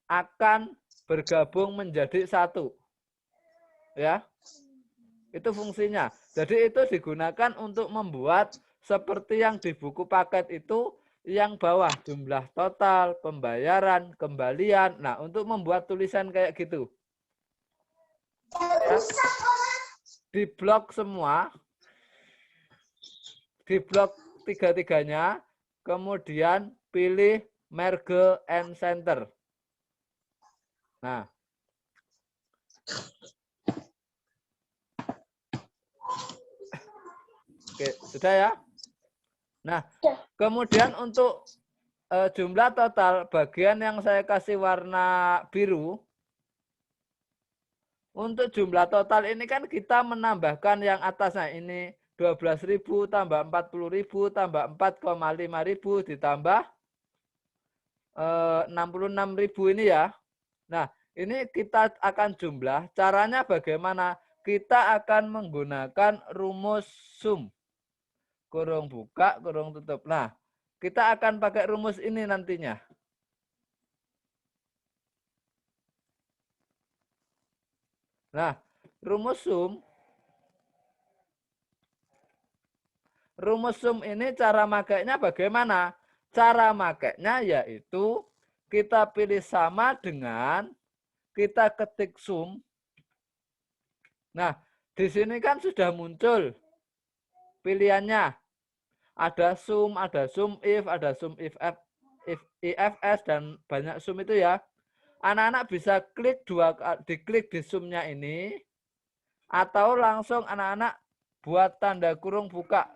akan bergabung menjadi 1. Ya. Itu fungsinya. Jadi itu digunakan untuk membuat seperti yang di buku paket itu, yang bawah jumlah total, pembayaran, kembalian. Nah, untuk membuat tulisan kayak gitu. Ya. Diblok semua. Diblok 3-3-nya. Kemudian pilih merge and center. Nah. Oke, sudah ya? Nah, kemudian untuk jumlah total bagian yang saya kasih warna biru, untuk jumlah total ini kan kita menambahkan yang atasnya ini 12.000 tambah 40.000 tambah 4,5.000 ditambah 66.000 ini ya. Nah, ini kita akan jumlah. Caranya bagaimana? Kita akan menggunakan rumus sum. Kurung buka, kurung tutup. Nah, kita akan pakai rumus ini nantinya. Nah, rumus sum ini cara makainya bagaimana? Cara makainya yaitu kita pilih sama dengan kita ketik sum. Nah, di sini kan sudah muncul pilihannya. Ada sum if, ada sum if f. IFS dan banyak sum itu ya, anak-anak bisa diklik di sumnya ini, atau langsung anak-anak buat tanda kurung buka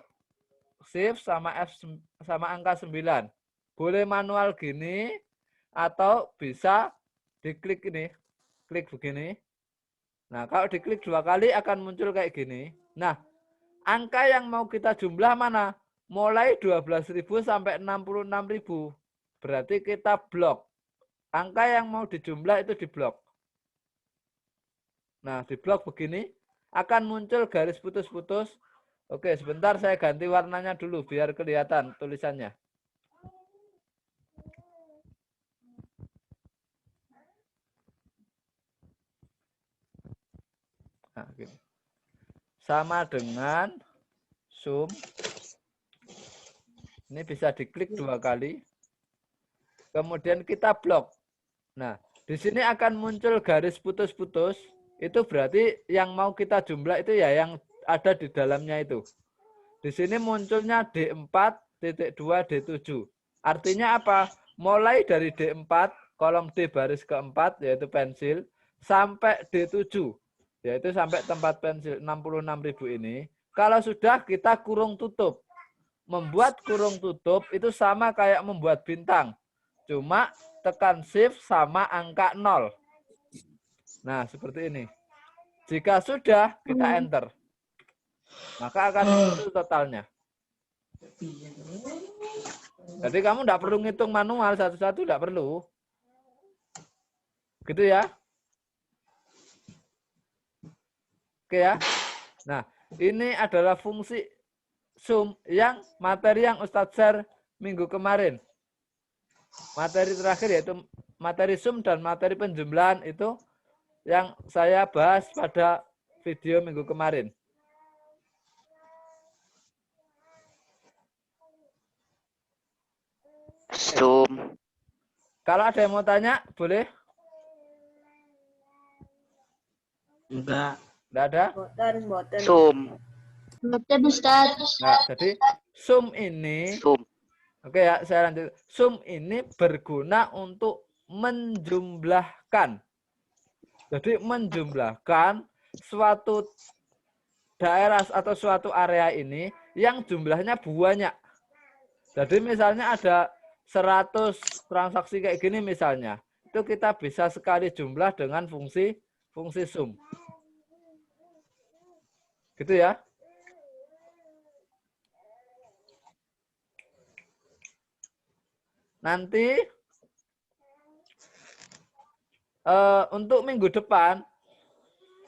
shift sama sama angka 9. Boleh manual gini, atau bisa diklik ini, klik begini. Nah, kalau diklik 2 kali akan muncul kayak gini. Nah, angka yang mau kita jumlah mana? Mulai 12.000 sampai 66.000. Berarti kita blok. Angka yang mau dijumlah itu diblok. Nah, diblok begini akan muncul garis putus-putus. Oke, sebentar saya ganti warnanya dulu biar kelihatan tulisannya. Nah, gini. Sama dengan sum. Ini bisa diklik 2 kali. Kemudian kita blok. Nah, di sini akan muncul garis putus-putus. Itu berarti yang mau kita jumlah itu ya yang ada di dalamnya itu. Di sini munculnya D4, titik 2, D7. Artinya apa? Mulai dari D4, kolom D baris keempat, yaitu pensil, sampai D7, yaitu sampai tempat pensil 66.000 ini. Kalau sudah, kita kurung tutup. Membuat kurung tutup itu sama kayak membuat bintang. Cuma tekan shift sama angka 0. Nah, seperti ini. Jika sudah, kita enter. Maka akan muncul totalnya. Jadi kamu tidak perlu ngitung manual satu-satu, tidak perlu. Gitu ya. Oke ya. Nah, ini adalah fungsi sum yang materi yang Ustadz share minggu kemarin. Materi terakhir yaitu materi sum dan materi penjumlahan itu yang saya bahas pada video minggu kemarin. Sum. Kalau ada yang mau tanya, boleh? Enggak. Tidak ada? Sum. Betul, Ustaz. Nah, jadi sum ini, Sum. oke ya, saya lanjut. Sum ini berguna untuk menjumlahkan. Jadi menjumlahkan suatu daerah atau suatu area ini yang jumlahnya banyak. Jadi misalnya ada 100 transaksi kayak gini misalnya. Itu kita bisa sekali jumlah dengan fungsi sum. Gitu ya. Nanti untuk minggu depan,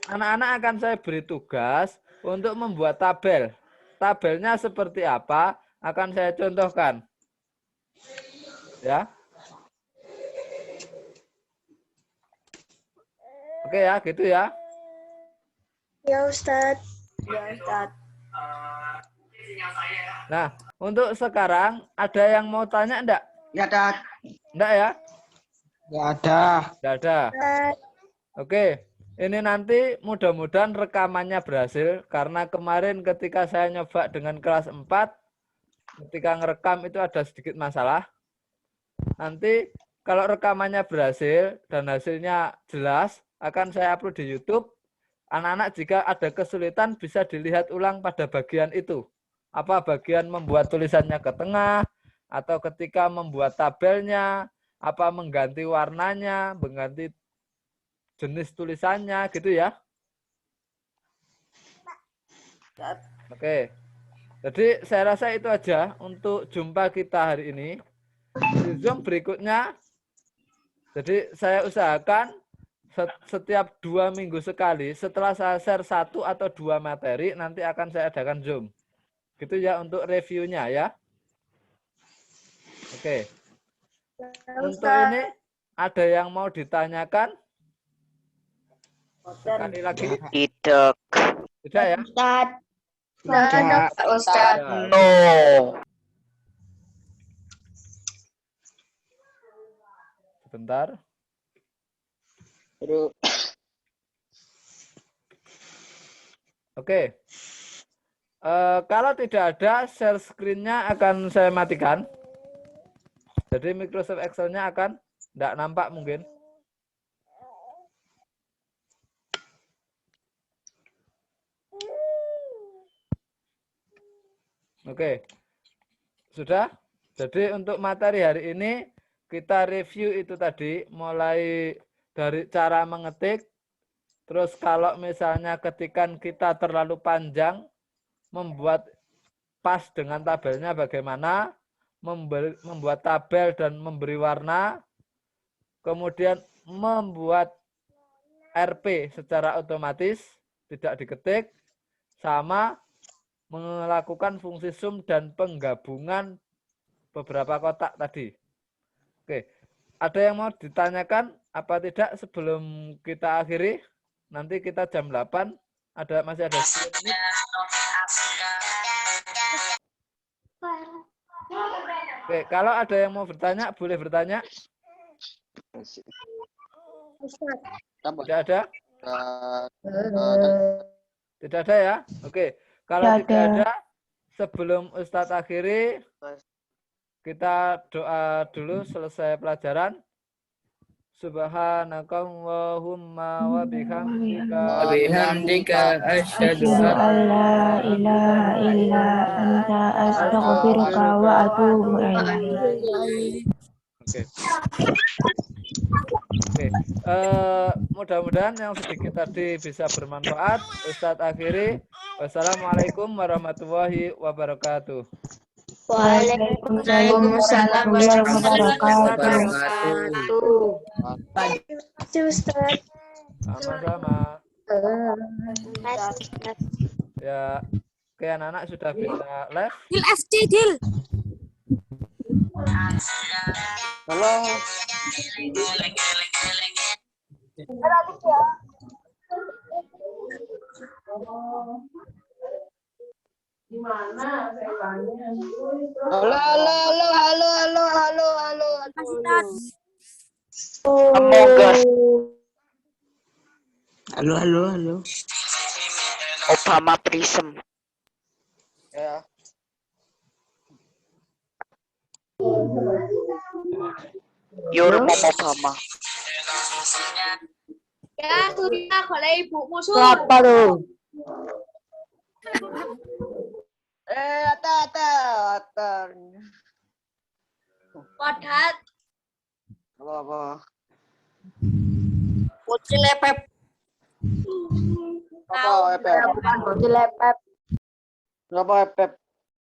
anak-anak akan saya beri tugas untuk membuat tabel. Tabelnya seperti apa akan saya contohkan. Ya. Oke ya, gitu ya. Ya, Ustaz. Nah, untuk sekarang ada yang mau tanya enggak? Ya, Tat. Enggak ya? Enggak ada. Enggak ada. Oke, ini nanti mudah-mudahan rekamannya berhasil karena kemarin ketika saya nyoba dengan kelas 4, ketika ngerekam itu ada sedikit masalah. Nanti kalau rekamannya berhasil dan hasilnya jelas, akan saya upload di YouTube. Anak-anak jika ada kesulitan bisa dilihat ulang pada bagian itu. Apa bagian membuat tulisannya ke tengah, atau ketika membuat tabelnya, apa mengganti warnanya, mengganti jenis tulisannya, gitu ya. Oke. Jadi saya rasa itu aja untuk jumpa kita hari ini. Di Zoom berikutnya, jadi saya usahakan setiap 2 minggu sekali, setelah saya share 1 atau 2 materi, nanti akan saya adakan Zoom. Gitu ya untuk reviewnya ya. Oke. Untuk ini ada yang mau ditanyakan? Sekali lagi. Tidak. Tidak ya? Ustaz. Enggak. Ustaz. No. Sebentar. Oke. Kalau tidak ada, share screen-nya akan saya matikan. Jadi Microsoft Excel-nya akan tidak nampak mungkin. Oke. Sudah? Jadi untuk materi hari ini kita review itu tadi mulai dari cara mengetik. Terus kalau misalnya ketikan kita terlalu panjang, membuat pas dengan tabelnya bagaimana, membuat tabel dan memberi warna, kemudian membuat RP secara otomatis, tidak diketik, sama melakukan fungsi sum dan penggabungan beberapa kotak tadi. Oke, ada yang mau ditanyakan apa tidak sebelum kita akhiri? Nanti kita jam 8, masih ada 10 menit. Oke, kalau ada yang mau bertanya, boleh bertanya. Tidak ada? Tidak ada ya? Oke, kalau tidak ada, sebelum Ustadz akhiri, kita doa dulu selesai pelajaran. Subhanakallahumma wa bihamdika Asyhadu an la ilaha illa anta astaghfiruka wa atubu ilaik. Oke. Mudah-mudahan yang sedikit tadi bisa bermanfaat. Ustadz akhiri. Wassalamualaikum warahmatullahi wabarakatuh. Waalaikumsalam warahmatullahi wabarakatuh. Ustaz. Sama-sama. Ya, oke anak-anak sudah bisa live. Dil FC Dil. Halo. Halo. Obama Prism. Ya. Your mom Obama. Ya, sudah kalau ibumu suruh. Siapa lu? Atar. Wadat. Apa? Bocil lepep. Apa, Epep? Bukan bocil lepep. Apa, Epep?